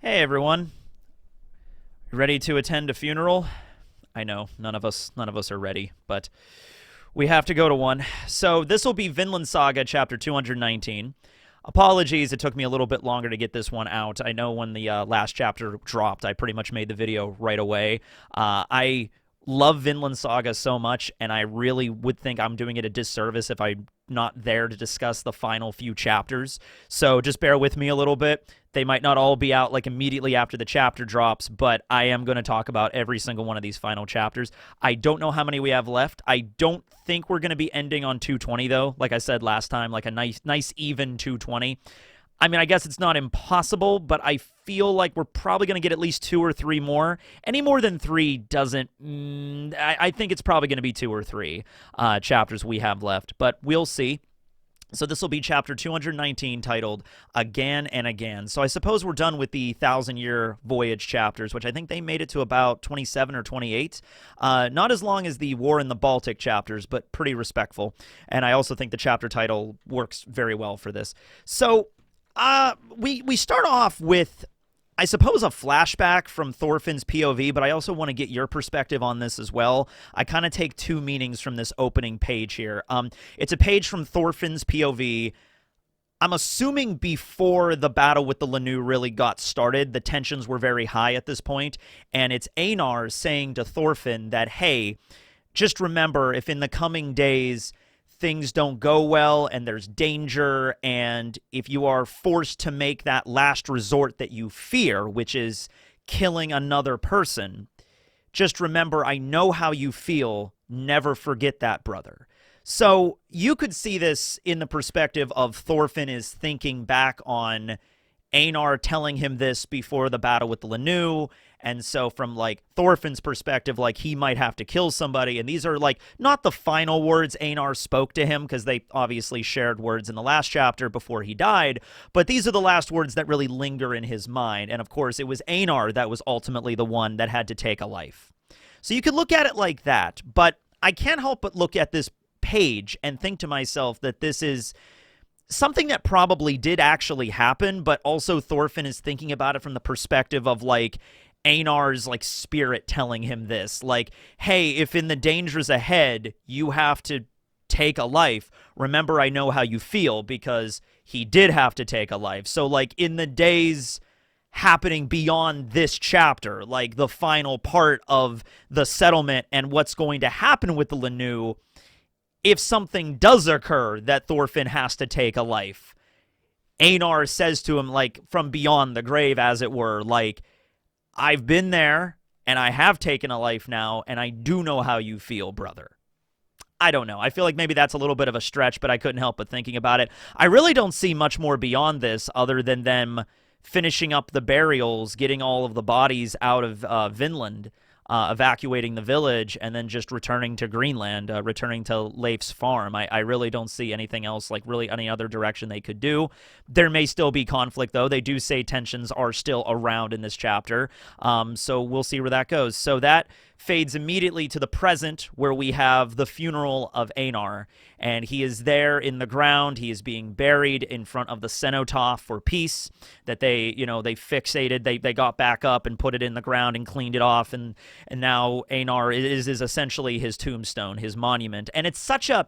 Hey everyone, you ready to attend a funeral? I know none of us are ready, but we have to go to one. So this will be Vinland Saga chapter 219. Apologies, it took me a little bit longer to get this one out. I know when the last chapter dropped, I pretty much made the video right away. I love Vinland Saga so much, and I really would think I'm doing it a disservice if I'm not there to discuss the final few chapters. So just bear with me a little bit. They might not all be out like immediately after the chapter drops, but I am going to talk about every single one of these final chapters. I don't know how many we have left. I don't think we're going to be ending on 220 though. Like I said last time, like a nice even 220. I mean, I guess it's not impossible, but I feel like we're probably going to get at least 2 or 3 more. Any more than 3 doesn't... I think it's probably going to be 2 or 3 chapters we have left, but we'll see. So this will be chapter 219, titled Again and Again. So I suppose we're done with the 1,000-year voyage chapters, which I think they made it to about 27 or 28. Not as long as the War in the Baltic chapters, but pretty respectful. And I also think the chapter title works very well for this. So... we start off with, I suppose, a flashback from Thorfinn's POV, but I also want to get your perspective on this as well. I kind of take 2 meanings from this opening page here. It's a page from Thorfinn's POV. I'm assuming before the battle with the Lanu really got started, the tensions were very high at this point, and it's Einar saying to Thorfinn that, hey, just remember, if in the coming days things don't go well and there's danger, and if you are forced to make that last resort that you fear, which is killing another person, just remember, I know how you feel. Never forget that, brother. So you could see this in the perspective of Thorfinn is thinking back on Einar telling him this before the battle with the Lanu. And so from, like, Thorfinn's perspective, like, he might have to kill somebody. And these are, like, not the final words Einar spoke to him, because they obviously shared words in the last chapter before he died. But these are the last words that really linger in his mind. And, of course, it was Einar that was ultimately the one that had to take a life. So you could look at it like that. But I can't help but look at this page and think to myself that this is something that probably did actually happen, but also Thorfinn is thinking about it from the perspective of, like, Einar's, like, spirit telling him this. Like, hey, if in the dangers ahead you have to take a life, remember I know how you feel, because he did have to take a life. So, like, in the days happening beyond this chapter, like the final part of the settlement and what's going to happen with the Lanu, if something does occur that Thorfinn has to take a life, Einar says to him, like, from beyond the grave, as it were, like, I've been there, and I have taken a life now, and I do know how you feel, brother. I don't know. I feel like maybe that's a little bit of a stretch, but I couldn't help but thinking about it. I really don't see much more beyond this other than them finishing up the burials, getting all of the bodies out of Vinland, evacuating the village, and then just returning to Greenland, returning to Leif's farm. I really don't see anything else, like really any other direction they could do. There may still be conflict, though. They do say tensions are still around in this chapter, so we'll see where that goes. So that fades immediately to the present, where we have the funeral of Einar, and he is there in the ground. He is being buried in front of the cenotaph for peace that they fixated. They got back up and put it in the ground and cleaned it off, and now Einar is essentially his tombstone, his monument. And it's such a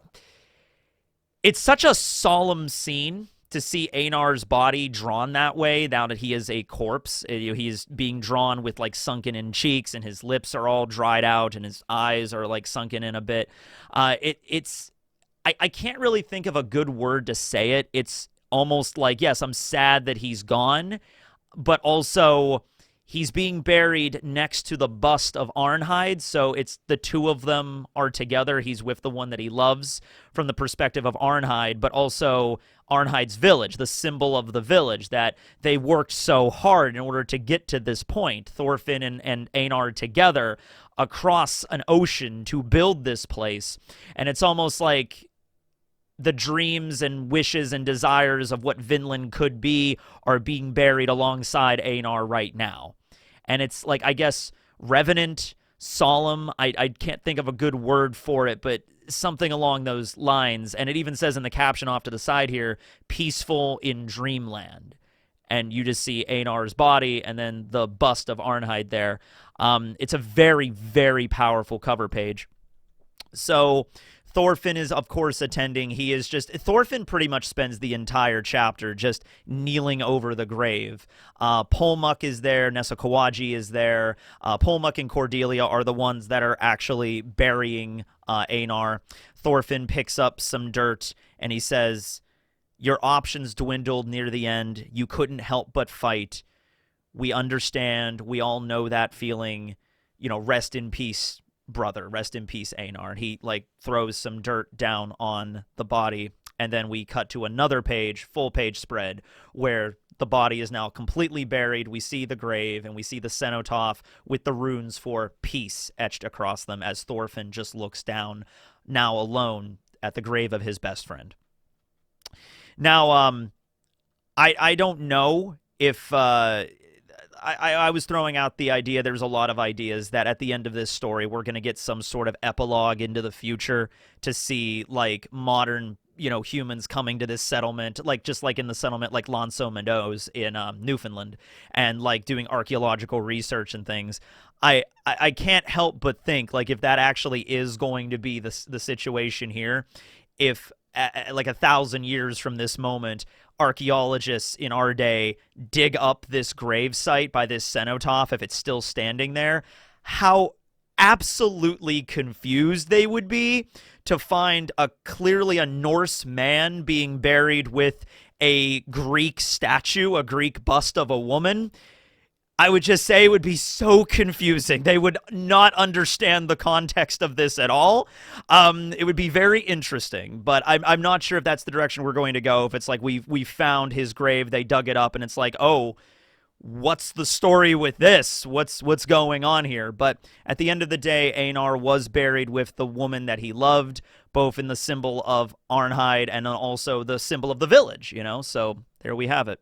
solemn scene to see Einar's body drawn that way, now that he is a corpse. He is being drawn with, like, sunken in cheeks, and his lips are all dried out, and his eyes are, like, sunken in a bit. I can't really think of a good word to say it. It's almost like, yes, I'm sad that he's gone, but also he's being buried next to the bust of Arnheid, so it's the two of them are together. He's with the one that he loves from the perspective of Arnheid, but also Arnheid's village, the symbol of the village, that they worked so hard in order to get to this point, Thorfinn and Einar together across an ocean to build this place. And it's almost like the dreams and wishes and desires of what Vinland could be are being buried alongside Einar right now. And it's like, I guess, revenant, solemn. I can't think of a good word for it, but something along those lines. And it even says in the caption off to the side here, peaceful in dreamland. and you just see Einar's body and then the bust of Arnheid there. It's a very, very powerful cover page. So Thorfinn is, of course, attending. Thorfinn pretty much spends the entire chapter just kneeling over the grave. Polmuck is there. Nessa Kawaji is there. Polmuck and Cordelia are the ones that are actually burying Einar. Thorfinn picks up some dirt, and he says, "Your options dwindled near the end. You couldn't help but fight. We understand. We all know that feeling. Rest in peace, brother. Rest in peace, Einar." And he throws some dirt down on the body, and then we cut to another page, full page spread, where the body is now completely buried. We see the grave, and we see the cenotaph with the runes for peace etched across them as Thorfinn just looks down, now alone, at the grave of his best friend. Now, I don't know if I was throwing out the idea, there's a lot of ideas that at the end of this story, we're going to get some sort of epilogue into the future to see modern, humans coming to this settlement, just like in the settlement, like Lanso Meadows in Newfoundland, and doing archaeological research and things. I can't help but think if that actually is going to be the situation here, if 1,000 years from this moment, archaeologists in our day dig up this grave site by this cenotaph, if it's still standing there, how absolutely confused they would be to find clearly a Norse man being buried with a Greek statue, a Greek bust of a woman. I would just say it would be so confusing. They would not understand the context of this at all. It would be very interesting, but I'm not sure if that's the direction we're going to go. If it's we found his grave, they dug it up, and it's oh, what's the story with this? What's going on here? But at the end of the day, Einar was buried with the woman that he loved, both in the symbol of Arnheid and also the symbol of the village, So there we have it.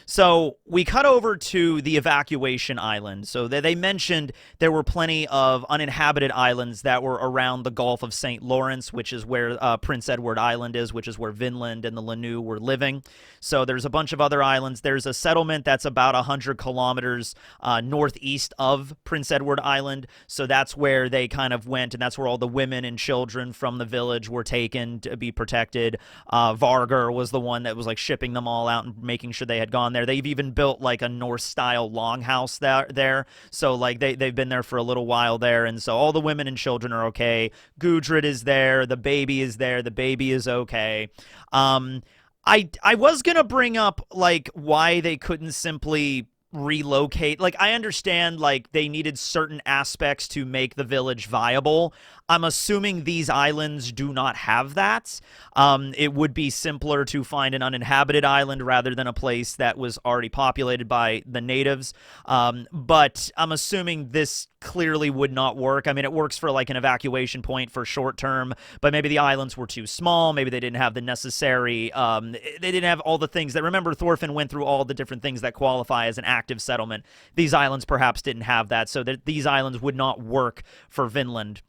So we cut over to the evacuation island. So they mentioned there were plenty of uninhabited islands that were around the Gulf of St. Lawrence, which is where Prince Edward Island is, which is where Vinland and the Lanoo were living. So there's a bunch of other islands. There's a settlement that's about 100 kilometers northeast of Prince Edward Island. So that's where they kind of went, and that's where all the women and children from the village were taken to be protected. Vargar was the one that was shipping them all out and making sure they had gone there. They've even built a Norse-style longhouse there. So they've been there for a little while there, and so all the women and children are okay. Gudrid is there. The baby is there. The baby is okay. I was gonna bring up why they couldn't simply relocate. I understand they needed certain aspects to make the village viable. I'm assuming these islands do not have that. It would be simpler to find an uninhabited island rather than a place that was already populated by the natives. But I'm assuming this clearly would not work. I mean, it works for an evacuation point for short term, but maybe the islands were too small. Maybe they didn't have the necessary, they didn't have all the things that, remember, Thorfinn went through all the different things that qualify as an active settlement. These islands perhaps didn't have that, so that these islands would not work for Vinland.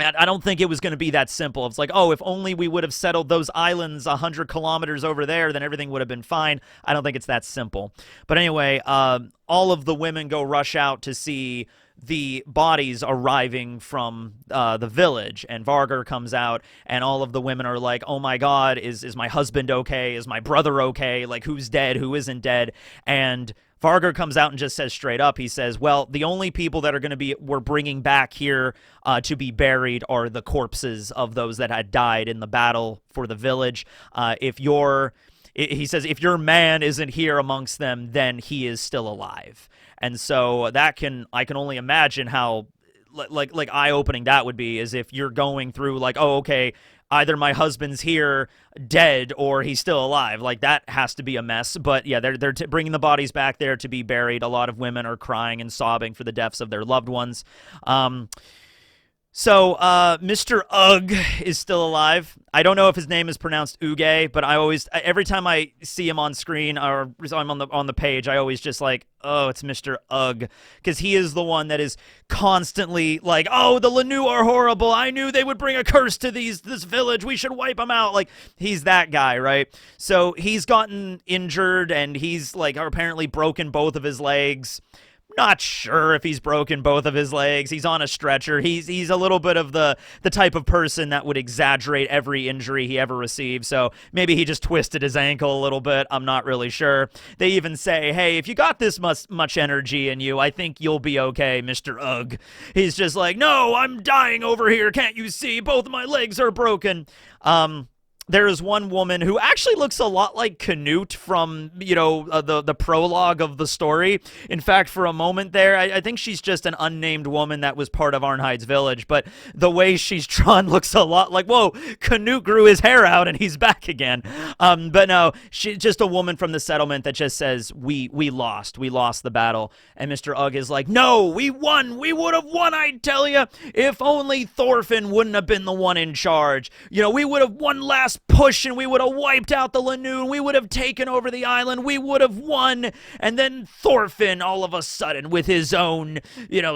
And I don't think it was going to be that simple. It's if only we would have settled those islands 100 kilometers over there, then everything would have been fine. I don't think it's that simple. But anyway, all of the women go rush out to see the bodies arriving from the village, and Vargar comes out, and all of the women are like, "Oh my God, is my husband okay? Is my brother okay? Who's dead? Who isn't dead?" And Vargar comes out and just says straight up, he says, well, the only people that we're bringing back here to be buried are the corpses of those that had died in the battle for the village. He says, if your man isn't here amongst them, then he is still alive. And so I can only imagine how eye-opening that would be, is if you're going through oh, okay, either my husband's here dead or he's still alive. That has to be a mess. But yeah, they're bringing the bodies back there to be buried. A lot of women are crying and sobbing for the deaths of their loved ones. So, Mr. Ugg is still alive. I don't know if his name is pronounced Uge, but every time I see him on screen or I'm on the page, I always just like, oh, it's Mr. Ugg, because he is the one that is constantly like, oh, the Lanu are horrible. I knew they would bring a curse to this village. We should wipe them out. Like, he's that guy, right? So he's gotten injured, and he's like apparently broken both of his legs. Not sure if he's broken both of his legs. He's on a stretcher. He's a little bit of the type of person that would exaggerate every injury he ever received. So maybe he just twisted his ankle a little bit. I'm not really sure. They even say, hey, if you got this much energy in you, I think you'll be okay, Mr. Ugg. He's just like, no, I'm dying over here. Can't you see? Both of my legs are broken. There is one woman who actually looks a lot like Canute from, the prologue of the story. In fact, for a moment there, I think she's just an unnamed woman that was part of Arnhide's village, but the way she's drawn looks a lot like, whoa, Canute grew his hair out and he's back again. But no, she's just a woman from the settlement that just says, we lost the battle. And Mr. Ugg is like, no, we won. We would have won, I tell you, if only Thorfinn wouldn't have been the one in charge. We would have won last push, and we would have wiped out the Lanu. We would have taken over the island. We would have won. And then Thorfinn, all of a sudden, with his own,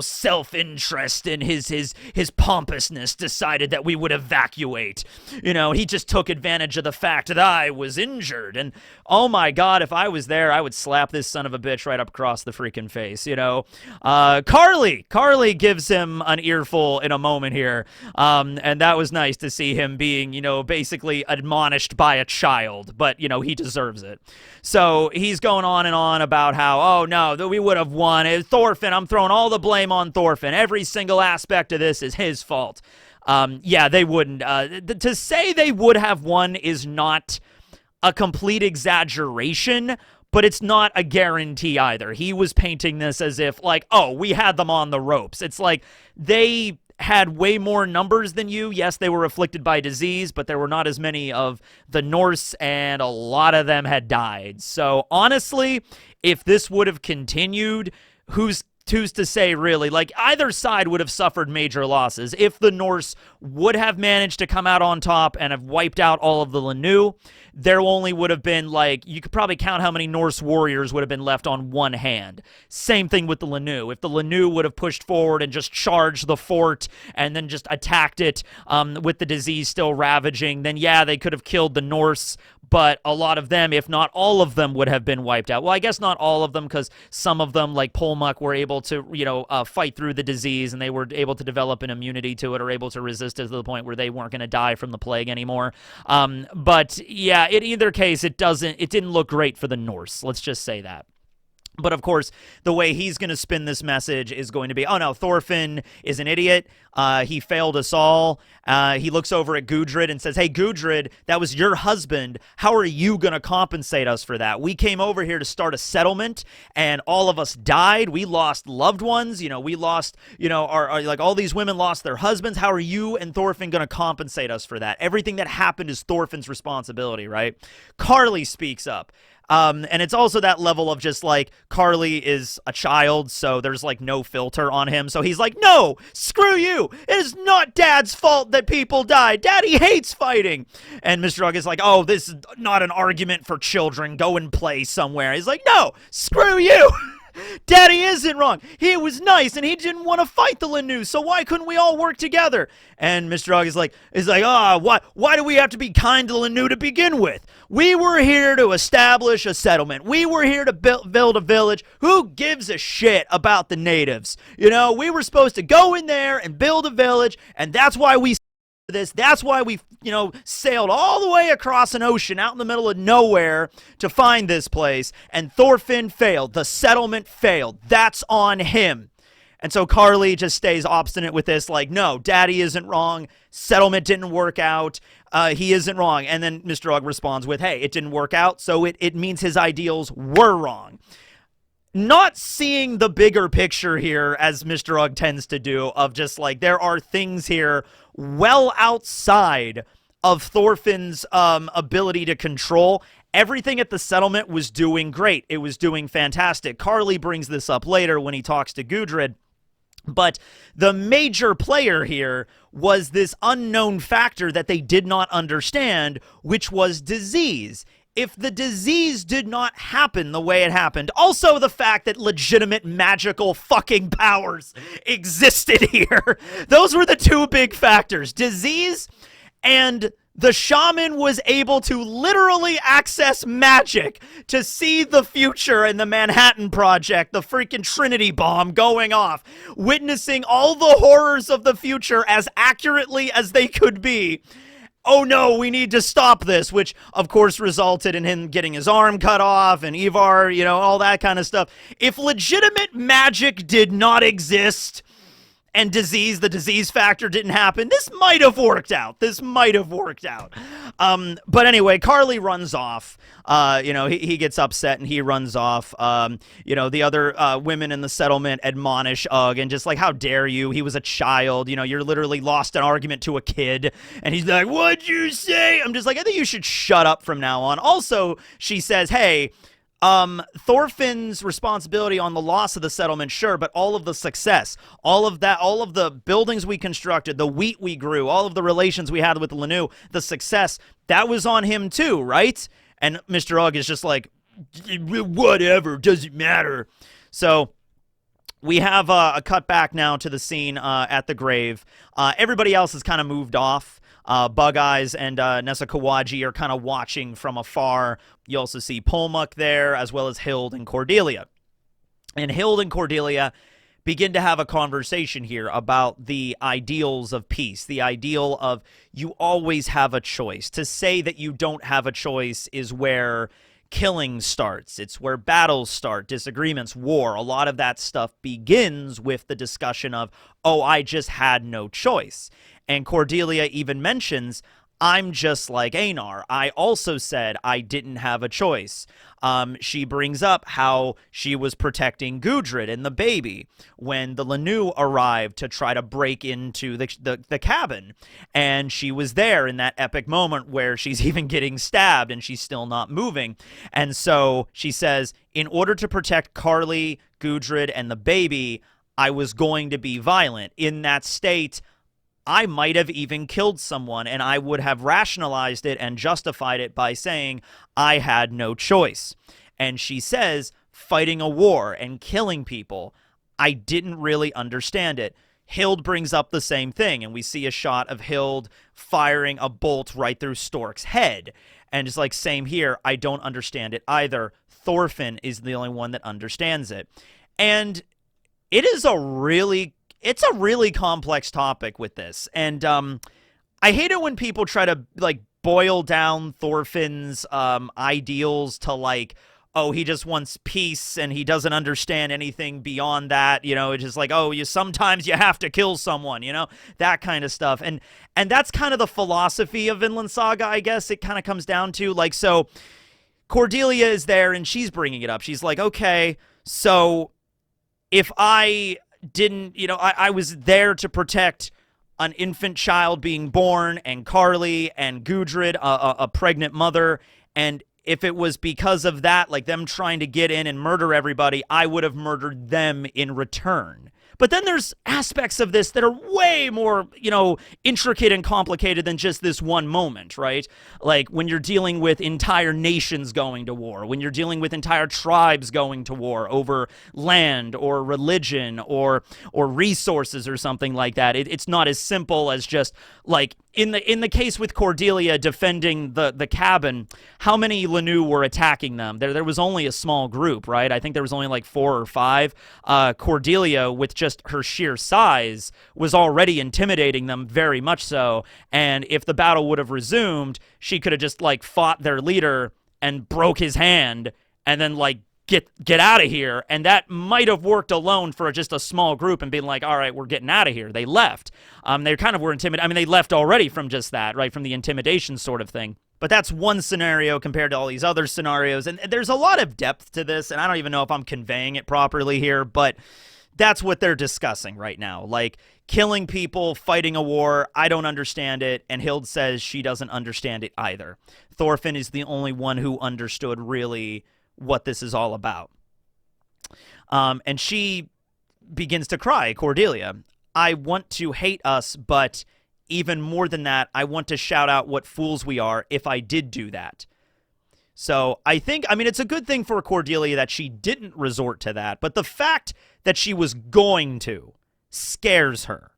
self-interest and his pompousness, decided that we would evacuate. He just took advantage of the fact that I was injured. And oh my God, if I was there, I would slap this son of a bitch right up across the freaking face. Carly gives him an earful in a moment here. And that was nice to see him being, basically admonished by a child, but he deserves it. So he's going on and on about how, oh no, that we would have won. Thorfinn, I'm throwing all the blame on Thorfinn. Every single aspect of this is his fault. Yeah, they wouldn't. To say they would have won is not a complete exaggeration, but it's not a guarantee either. He was painting this as if like, oh, we had them on the ropes. It's like they had way more numbers than you. Yes, they were afflicted by disease, but there were not as many of the Norse, and a lot of them had died. So honestly, if this would have continued, who's to say, really? Like, either side would have suffered major losses. If the Norse would have managed to come out on top and have wiped out all of the Lanu, there only would have been, like, you could probably count how many Norse warriors would have been left on one hand. Same thing with the Lanu. If the Lanu would have pushed forward and just charged the fort and then just attacked it with the disease still ravaging, then yeah, they could have killed the Norse, but a lot of them, if not all of them, would have been wiped out. Well, I guess not all of them, because some of them, like Polmuck, were able to, fight through the disease, and they were able to develop an immunity to it, or able to resist it to the point where they weren't going to die from the plague anymore. But yeah, in either case, it didn't look great for the Norse. Let's just say that. But of course, the way he's going to spin this message is going to be, oh no, Thorfinn is an idiot. He failed us all. He looks over at Gudrid and says, hey, Gudrid, that was your husband. How are you going to compensate us for that? We came over here to start a settlement, and all of us died. We lost loved ones. We lost, like all these women lost their husbands. How are you and Thorfinn going to compensate us for that? Everything that happened is Thorfinn's responsibility, right? Carly speaks up. And it's also that level of just like, Carly is a child, so there's like no filter on him. So he's like, no, screw you. It is not Dad's fault that people die. Daddy hates fighting. And Mr. Ugg is like, oh, this is not an argument for children. Go and play somewhere. He's like, no, screw you. Daddy isn't wrong. He was nice, and he didn't want to fight the Lanu, so why couldn't we all work together? And Mr. Ugg is like, why do we have to be kind to Lanu to begin with? We were here to establish a settlement. We were here to build a village. Who gives a shit about the natives? We were supposed to go in there and build a village, and that's why we this. That's why we, sailed all the way across an ocean out in the middle of nowhere to find this place. And Thorfinn failed. The settlement failed. That's on him. And so Carly just stays obstinate with this, like, no, Daddy isn't wrong. Settlement didn't work out. He isn't wrong. And then Mr. Ugg responds with, hey, it didn't work out, so it means his ideals were wrong. Not seeing the bigger picture here, as Mr. Ugg tends to do, of just like, there are things here well outside of Thorfinn's ability to control. Everything at the settlement was doing great. It was doing fantastic. Carly brings this up later when he talks to Gudrid. But the major player here was this unknown factor that they did not understand, which was disease. If the disease did not happen the way it happened, also the fact that legitimate magical fucking powers existed here, those were the two big factors. Disease, and the shaman was able to literally access magic to see the future in the Manhattan Project, the freaking Trinity bomb going off, witnessing all the horrors of the future as accurately as they could be. Oh no, we need to stop this, which of course resulted in him getting his arm cut off and Ivar, you know, all that kind of stuff. If legitimate magic did not exist, and the disease factor didn't happen, this might have worked out. But anyway, Carly runs off. He gets upset and he runs off. The other women in the settlement admonish Ugg and just like, how dare you? He was a child. You know, you're literally lost an argument to a kid. And he's like, what'd you say? I'm just like, I think you should shut up from now on. Also, she says, hey, Thorfinn's responsibility on the loss of the settlement, sure, but all of the success, all of that, all of the buildings we constructed, the wheat we grew, all of the relations we had with the Lanu, the success, that was on him too, right? And Mr. Ugg is just like, whatever, doesn't matter. So we have a cut back now to the scene at the grave. Everybody else has kind of moved off. Bug Eyes and Nessa Kawaji are kind of watching from afar. You also see Polmuck there, as well as Hild and Cordelia. And Hild and Cordelia begin to have a conversation here about the ideals of peace, the ideal of you always have a choice. To say that you don't have a choice is where killing starts. It's where battles start, disagreements, war. A lot of that stuff begins with the discussion of, oh, I just had no choice. And Cordelia even mentions, I'm just like Einar. I also said I didn't have a choice. She brings up how she was protecting Gudrid and the baby when the Lanu arrived to try to break into the cabin. And she was there in that epic moment where she's even getting stabbed and she's still not moving. And so she says, in order to protect Carly, Gudrid, and the baby, I was going to be violent. In that state, I might have even killed someone, and I would have rationalized it and justified it by saying I had no choice. And she says, fighting a war and killing people, I didn't really understand it. Hild brings up the same thing, and we see a shot of Hild firing a bolt right through Stork's head. And it's like, same here, I don't understand it either. Thorfinn is the only one that understands it. And it is it's a really complex topic with this. And I hate it when people try to like boil down Thorfinn's ideals to like, oh, he just wants peace and he doesn't understand anything beyond that. You know, it's just like, oh, sometimes you have to kill someone, you know, that kind of stuff. And that's kind of the philosophy of Vinland Saga, I guess. It kind of comes down to like, so Cordelia is there and she's bringing it up. She's like, okay, so if I didn't, you know, I was there to protect an infant child being born and Carly and Gudrid, a pregnant mother, and if it was because of that, like them trying to get in and murder everybody, I would have murdered them in return. But then there's aspects of this that are way more, you know, intricate and complicated than just this one moment, right? Like when you're dealing with entire nations going to war, when you're dealing with entire tribes going to war over land or religion or resources or something like that. It's not as simple as just like in the case with Cordelia defending the cabin, how many Lanu were attacking them? There was only a small group, right? I think there was only like 4 or 5. Cordelia, with just her sheer size, was already intimidating them very much so. And if the battle would have resumed, she could have just like fought their leader and broke his hand and then like get out of here. And that might have worked alone for just a small group and being like, all right, we're getting out of here. They left. They kind of were intimidated. I mean, they left already from just that, right? From the intimidation sort of thing. But that's one scenario compared to all these other scenarios. And there's a lot of depth to this. And I don't even know if I'm conveying it properly here, but that's what they're discussing right now. Like killing people, fighting a war. I don't understand it. And Hild says she doesn't understand it either. Thorfinn is the only one who understood really what this is all about. And she begins to cry, Cordelia. I want to hate us, but even more than that, I want to shout out what fools we are if I did do that. So I mean, it's a good thing for Cordelia that she didn't resort to that, but the fact that she was going to scares her.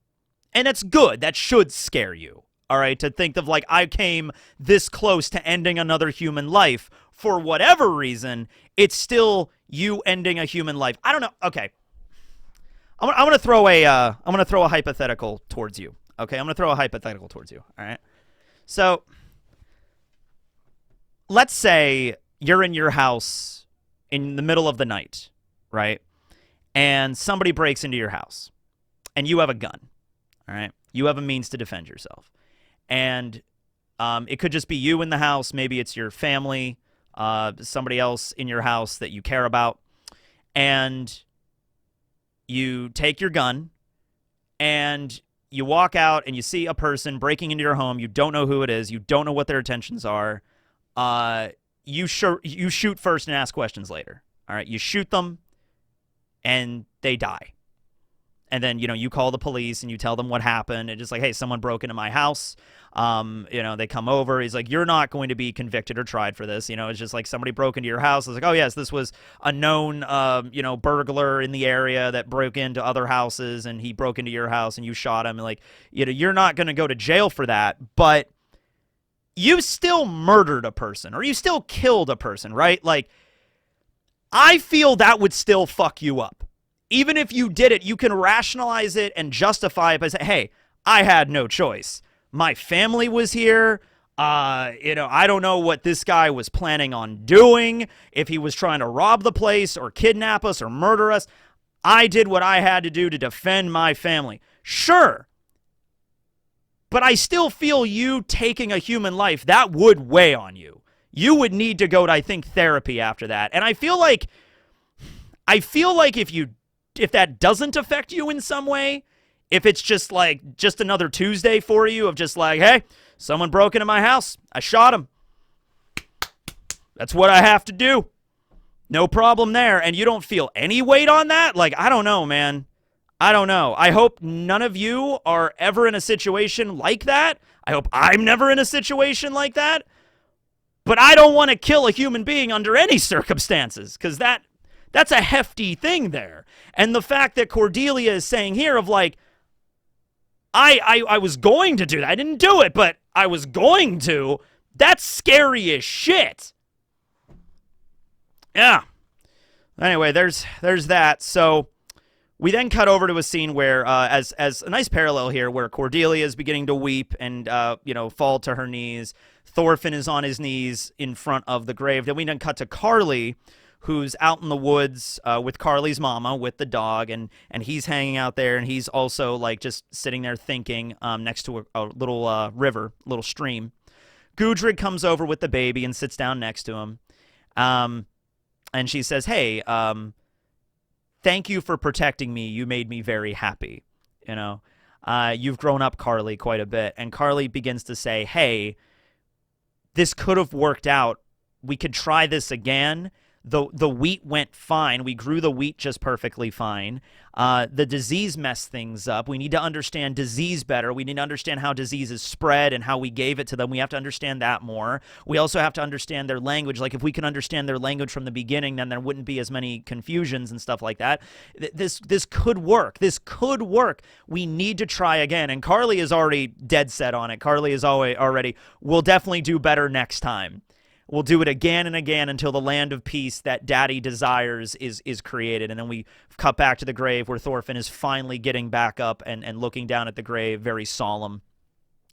And it's good. That should scare you. All right, to think of like, I came this close to ending another human life. For whatever reason, it's still you ending a human life. I don't know. Okay. I'm gonna throw a hypothetical towards you. Okay, I'm gonna throw a hypothetical towards you. All right. So let's say you're in your house in the middle of the night, right? And somebody breaks into your house, and you have a gun. All right, you have a means to defend yourself, and it could just be you in the house. Maybe it's your family, somebody else in your house that you care about, and you take your gun and you walk out and you see a person breaking into your home. You don't know who it is. You don't know what their intentions are. You shoot first and ask questions later. All right, you shoot them and they die. And then, you call the police and you tell them what happened. And just like, hey, someone broke into my house. They come over. He's like, you're not going to be convicted or tried for this. It's just like somebody broke into your house. It's like, oh, yes, this was a known, burglar in the area that broke into other houses. And he broke into your house and you shot him. And like, you're not going to go to jail for that. But you still murdered a person or you still killed a person, right? Like, I feel that would still fuck you up. Even if you did it, you can rationalize it and justify it by saying, hey, I had no choice. My family was here. I don't know what this guy was planning on doing, if he was trying to rob the place or kidnap us or murder us. I did what I had to do to defend my family. Sure. But I still feel you taking a human life, that would weigh on you. You would need to go to, I think, therapy after that. And I feel like if that doesn't affect you in some way, if it's just another Tuesday for you of just like, hey, someone broke into my house, I shot him. That's what I have to do. No problem there. And you don't feel any weight on that? Like, I don't know, man. I don't know. I hope none of you are ever in a situation like that. I hope I'm never in a situation like that. But I don't want to kill a human being under any circumstances, because that's a hefty thing there. And the fact that Cordelia is saying here of like, I was going to do that. I didn't do it, but I was going to. That's scary as shit. Yeah. Anyway, there's that. So we then cut over to a scene where, as a nice parallel here, where Cordelia is beginning to weep and, fall to her knees. Thorfinn is on his knees in front of the grave. Then we then cut to Carly, who's out in the woods with Carly's mama, with the dog, and he's hanging out there, and he's also, like, just sitting there thinking next to a little river, little stream. Gudrid comes over with the baby and sits down next to him, and she says, hey, thank you for protecting me. You made me very happy. You've grown up, Carly, quite a bit. And Carly begins to say, hey, this could have worked out. We could try this again. The wheat went fine. We grew the wheat just perfectly fine. The disease messed things up. We need to understand disease better. We need to understand how disease is spread and how we gave it to them. We have to understand that more. We also have to understand their language. Like, if we can understand their language from the beginning, then there wouldn't be as many confusions and stuff like that. This could work. This could work. We need to try again. And Carly is already dead set on it. Carly is already, we'll definitely do better next time. We'll do it again and again until the land of peace that Daddy desires is created. And then we cut back to the grave where Thorfinn is finally getting back up and looking down at the grave, very solemn.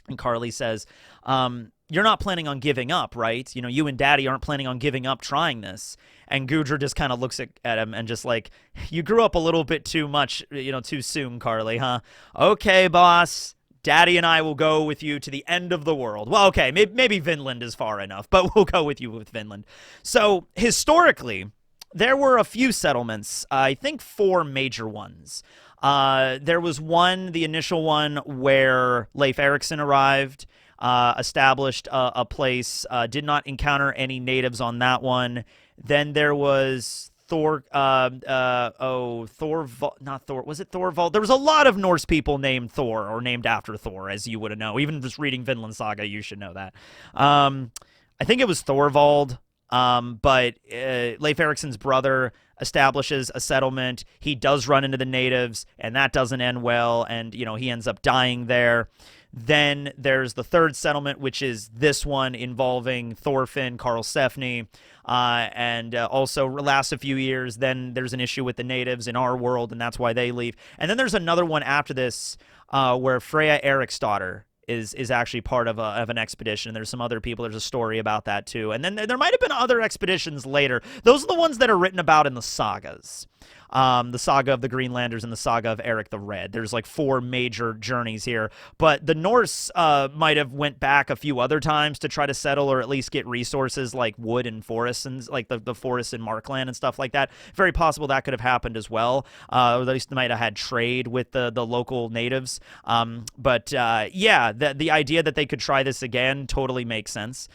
And Carly says, you're not planning on giving up, right? You and Daddy aren't planning on giving up trying this. And Gudrid just kind of looks at him and just like, you grew up a little bit too much, too soon, Carly, huh? Okay, boss. Daddy and I will go with you to the end of the world. Well, okay, maybe Vinland is far enough, but we'll go with you with Vinland. So, historically, there were a few settlements, I think 4 major ones. There was one, the initial one, where Leif Erikson arrived, established a place, did not encounter any natives on that one. Then there was Not Thor. Was it Thorvald? There was a lot of Norse people named Thor or named after Thor, as you would know. Even just reading Vinland Saga, you should know that. I think it was Thorvald. But Leif Erikson's brother establishes a settlement. He does run into the natives, and that doesn't end well, and, he ends up dying there. Then there's the third settlement, which is this one involving Thorfinn, Karlsefni, and also lasts a few years. Then there's an issue with the natives in our world, and that's why they leave. And then there's another one after this where Freya Eriksdottir is actually part of an expedition. There's some other people. There's a story about that too. And then there might have been other expeditions later. Those are the ones that are written about in the sagas. The saga of the Greenlanders and the saga of Eric the Red. There's like 4 major journeys here. But the Norse might have went back a few other times to try to settle or at least get resources like wood and forests and like the forests in Markland and stuff like that. Very possible that could have happened as well. Or at least they might have had trade with the local natives. But yeah, the idea that they could try this again totally makes sense.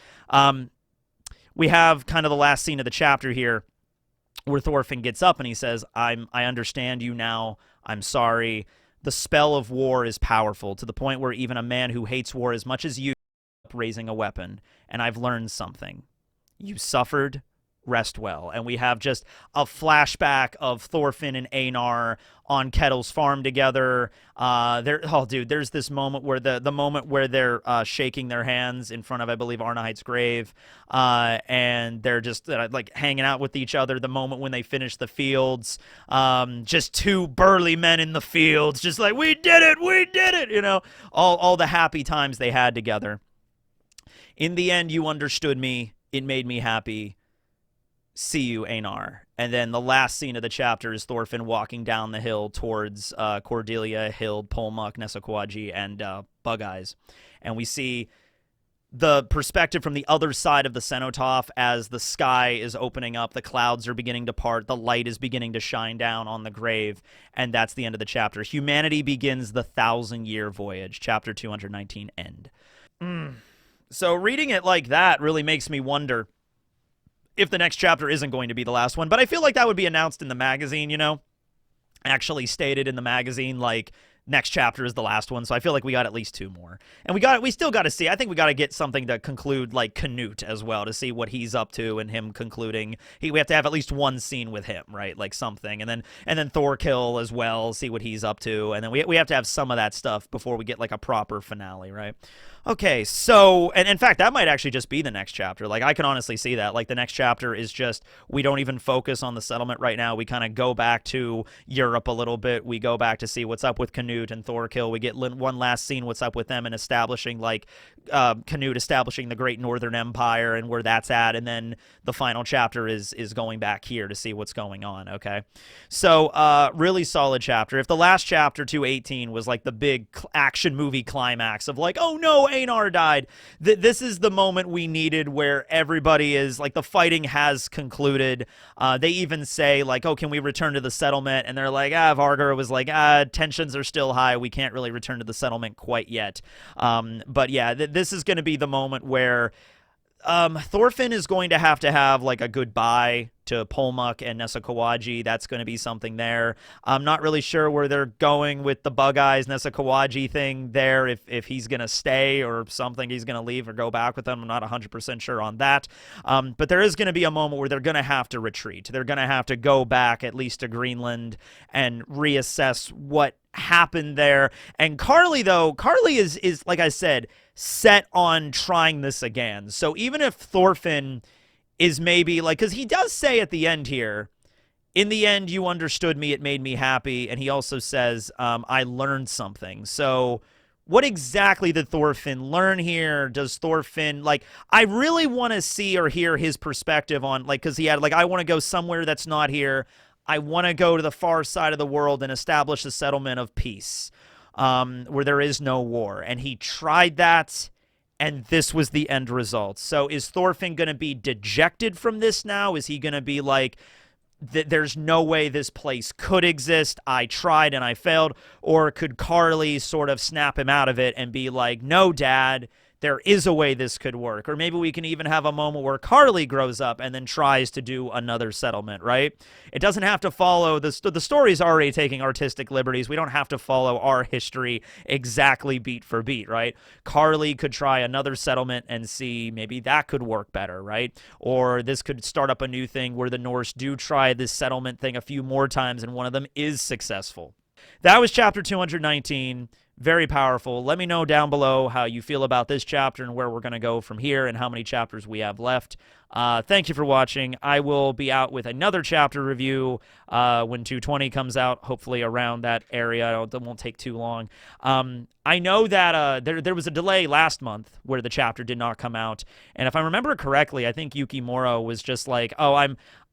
We have kind of the last scene of the chapter here, where Thorfinn gets up and he says, I understand you now. I'm sorry. The spell of war is powerful to the point where even a man who hates war as much as you is raising a weapon. And I've learned something. You suffered. Rest well. And we have just a flashback of Thorfinn and Einar on Ketil's farm together. There's this moment where the moment where they're shaking their hands in front of, I believe, Arnahite's grave, and they're just like hanging out with each other. The moment when they finish the fields, just 2 burly men in the fields, just like, we did it, all the happy times they had together. In the end, you understood me. It made me happy. See you, Einar. And then the last scene of the chapter is Thorfinn walking down the hill towards Cordelia, Hild, Polmuck, Nessaquaji, and Bug Eyes. And we see the perspective from the other side of the cenotaph as the sky is opening up, the clouds are beginning to part, the light is beginning to shine down on the grave, and that's the end of the chapter. Humanity begins the 1,000-year voyage. Chapter 219, end. So reading it like that really makes me wonder if the next chapter isn't going to be the last one. But I feel like that would be announced in the magazine, actually stated in the magazine, like, next chapter is the last one. So I feel like we got at least 2 more. And we still got to see, I think we got to get something to conclude, like, Canute as well, to see what he's up to and him concluding. We have to have at least one scene with him, right? Like something. And then Thorkill as well, see what he's up to. And then we have to have some of that stuff before we get, like, a proper finale, right? Okay, so, and in fact, that might actually just be the next chapter. Like, I can honestly see that. Like, the next chapter is just, we don't even focus on the settlement right now. We kind of go back to Europe a little bit. We go back to see what's up with Canute and Thorkill. We get one last scene, what's up with them, and establishing, like, Canute establishing the Great Northern Empire and where that's at. And then the final chapter is going back here to see what's going on, okay? So, really solid chapter. If the last chapter, 218, was, like, the big action movie climax of, like, oh, no, Einar died. This is the moment we needed where everybody is, like, the fighting has concluded. They even say, like, oh, can we return to the settlement? And they're like, Vargar was like, tensions are still high. We can't really return to the settlement quite yet. But yeah, this is going to be the moment where Thorfinn is going to have like a goodbye to Polmuck and Nessaquaji. That's going to be something there. I'm not really sure where they're going with the Bug Eyes Nessaquaji thing there, if he's going to stay or something, he's going to leave or go back with them. I'm not 100% sure on that. But there is going to be a moment where they're going to have to retreat. They're going to have to go back at least to Greenland and reassess what happened there. And Carly is like I said, set on trying this again. So even if Thorfinn is maybe like, because he does say at the end here, in the end, you understood me, it made me happy. And he also says, I learned something. So what exactly did Thorfinn learn here? Does Thorfinn, like, I really want to see or hear his perspective on, like, because he had, like, I want to go somewhere that's not here. I want to go to the far side of the world and establish a settlement of peace, where there is no war. And he tried that, and this was the end result. So is Thorfinn going to be dejected from this now? Is he going to be like, there's no way this place could exist, I tried and I failed? Or could Carly sort of snap him out of it and be like, no, Dad, there is a way this could work. Or maybe we can even have a moment where Carly grows up and then tries to do another settlement, right? It doesn't have to follow the story's already taking artistic liberties. We don't have to follow our history exactly beat for beat, right? Carly could try another settlement and see maybe that could work better, right? Or this could start up a new thing where the Norse do try this settlement thing a few more times and one of them is successful. That was chapter 219. Very powerful. Let me know down below how you feel about this chapter and where we're going to go from here and how many chapters we have left. Thank you for watching. I will be out with another chapter review when 220 comes out, hopefully around that area. It won't take too long. I know that there was a delay last month where the chapter did not come out, and if I remember correctly, I think Yukimura was just like, oh,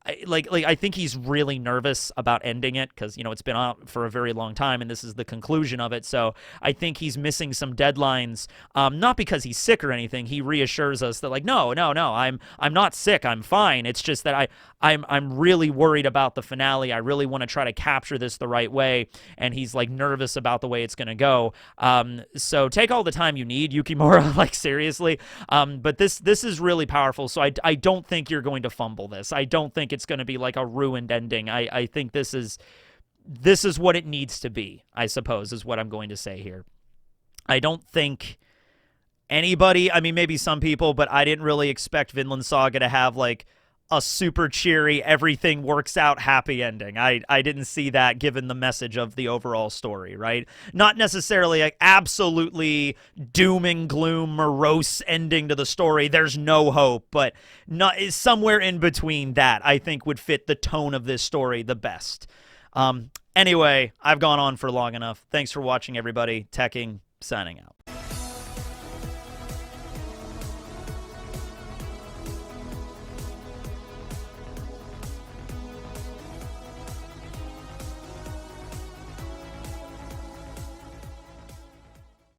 I think he's really nervous about ending it because, you know, it's been out for a very long time and this is the conclusion of it. So I think he's missing some deadlines, not because he's sick or anything. He reassures us that, like, no, I'm not sick. I'm fine. It's just that I'm really worried about the finale. I really want to try to capture this the right way. And he's like nervous about the way it's going to go. So take all the time you need, Yukimura, like seriously. But this is really powerful. So I don't think you're going to fumble this. I don't think it's going to be like a ruined ending. I think this is what it needs to be, I suppose, is what I'm going to say here. I don't think anybody, I mean, maybe some people, but I didn't really expect Vinland Saga to have like a super cheery, everything works out happy ending. I didn't see that given the message of the overall story, right? Not necessarily like absolutely doom and gloom, morose ending to the story. There's no hope, but not somewhere in between that I think would fit the tone of this story the best. Anyway, I've gone on for long enough. Thanks for watching, everybody. Teching, signing out.